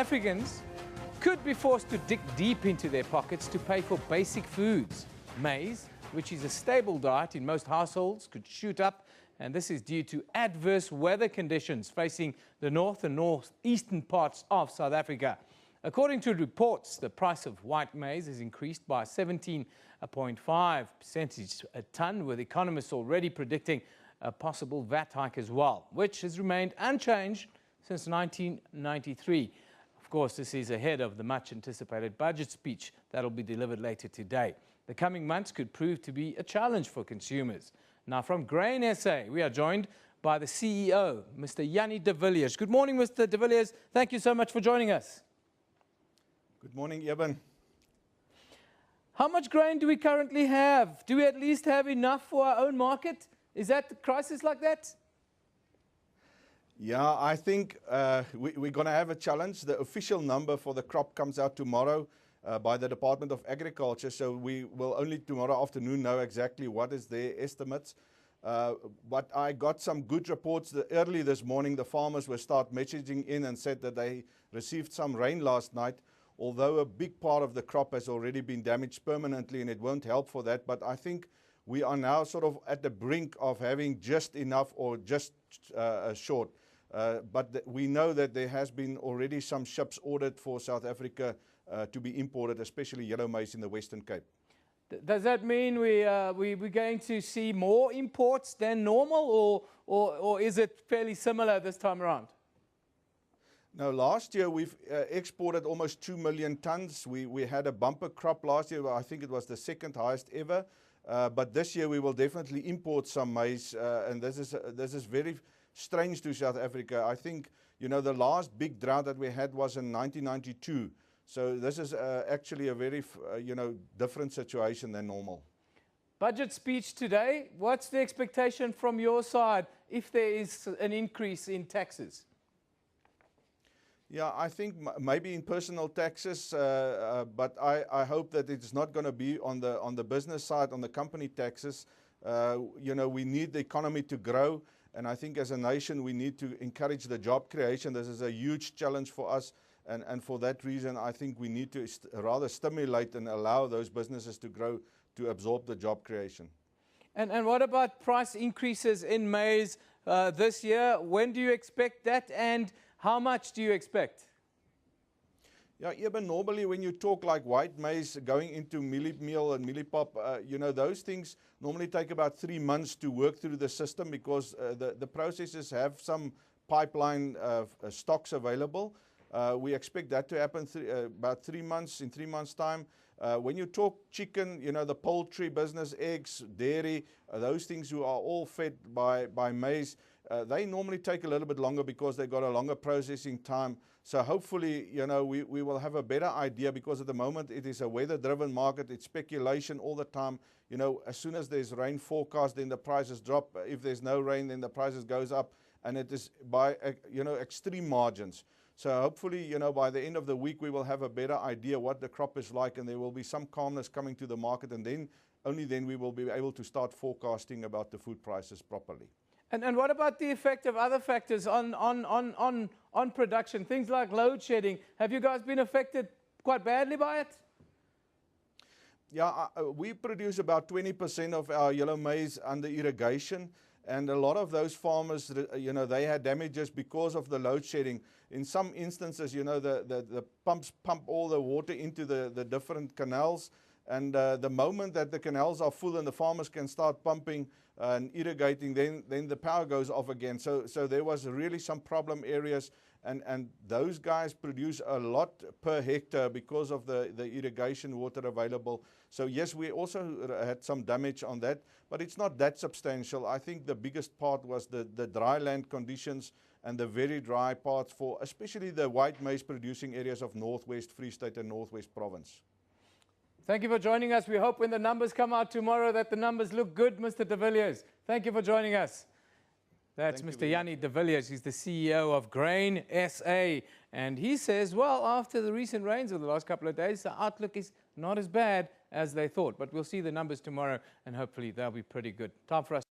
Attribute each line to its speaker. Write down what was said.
Speaker 1: Africans could be forced to dig deep into their pockets to pay for basic foods. Maize, which is a stable diet in most households, could shoot up, and this is due to adverse weather conditions facing the north and northeastern parts of South Africa. According to reports, the price of white maize has increased by 17.5% a tonne, with economists already predicting a possible VAT hike as well, which has remained unchanged since 1993. Of course, this is ahead of the much-anticipated budget speech that will be delivered later today. The coming months could prove to be a challenge for consumers. Now, from GrainSA, we are joined by the CEO, Mr. Jannie de Villiers. Good morning, Mr. de Villiers. Thank you so much for joining us.
Speaker 2: Good morning, Eben.
Speaker 1: How much grain do we currently have? Do we at least have enough for our own market? Is that the crisis like that?
Speaker 2: Yeah, I think we're going to have a challenge. The official number for the crop comes out tomorrow by the Department of Agriculture, so we will only tomorrow afternoon know exactly what is their estimates. But I got some good reports that early this morning the farmers will start messaging in and said that they received some rain last night, although a big part of the crop has already been damaged permanently and it won't help for that. But I think we are now sort of at the brink of having just enough or just short. But we know that there has been already some ships ordered for South Africa to be imported, especially yellow maize in the Western Cape.
Speaker 1: Does that mean we're going to see more imports than normal, or is it fairly similar this time around?
Speaker 2: No, last year we've exported almost 2 million tons. We had a bumper crop last year. I think it was the second highest ever. But this year we will definitely import some maize, and this is very strange to South Africa. I think, you know, the last big drought that we had was in 1992. So this is actually a very, different situation than normal.
Speaker 1: Budget speech today. What's the expectation from your side if there is an increase in taxes?
Speaker 2: Yeah, I think maybe in personal taxes, but I hope that it's not going to be on the business side, on the company taxes. We need the economy to grow. And I think as a nation, we need to encourage the job creation. This is a huge challenge for us. And for that reason, I think we need to rather stimulate and allow those businesses to grow to absorb the job creation.
Speaker 1: And what about price increases in maize this year? When do you expect that, and how much do you expect?
Speaker 2: Yeah, even normally when you talk like white maize going into mealie meal and mealie pop, those things normally take about 3 months to work through the system because the processors have some pipeline stocks available. We expect that to happen about 3 months, in 3 months' time. When you talk chicken, the poultry business, eggs, dairy, those things who are all fed by maize, they normally take a little bit longer because they've got a longer processing time. So hopefully, we will have a better idea, because at the moment it is a weather-driven market. It's speculation all the time. As soon as there's rain forecast, then the prices drop. If there's no rain, then the prices goes up, and it is by extreme margins. So hopefully, by the end of the week, we will have a better idea what the crop is like, and there will be some calmness coming to the market, and then only then we will be able to start forecasting about the food prices properly.
Speaker 1: And what about the effect of other factors on production, things like load shedding? Have you guys been affected quite badly by it?
Speaker 2: Yeah, we produce about 20% of our yellow maize under irrigation. And a lot of those farmers, they had damages because of the load shedding. In some instances, the pumps pump all the water into the different canals. And the moment that the canals are full and the farmers can start pumping and irrigating, then the power goes off again. So there was really some problem areas. And those guys produce a lot per hectare because of the irrigation water available. So yes, we also had some damage on that, but it's not that substantial. I think the biggest part was the dry land conditions and the very dry parts for especially the white maize producing areas of Northwest Free State and Northwest Province.
Speaker 1: Thank you for joining us. We hope when the numbers come out tomorrow that the numbers look good, Mr. de Villiers. Thank you for joining us. That's Mr. Jannie de Villiers. He's the CEO of GrainSA. And he says, well, after the recent rains of the last couple of days, the outlook is not as bad as they thought. But we'll see the numbers tomorrow, and hopefully they'll be pretty good. Time for us.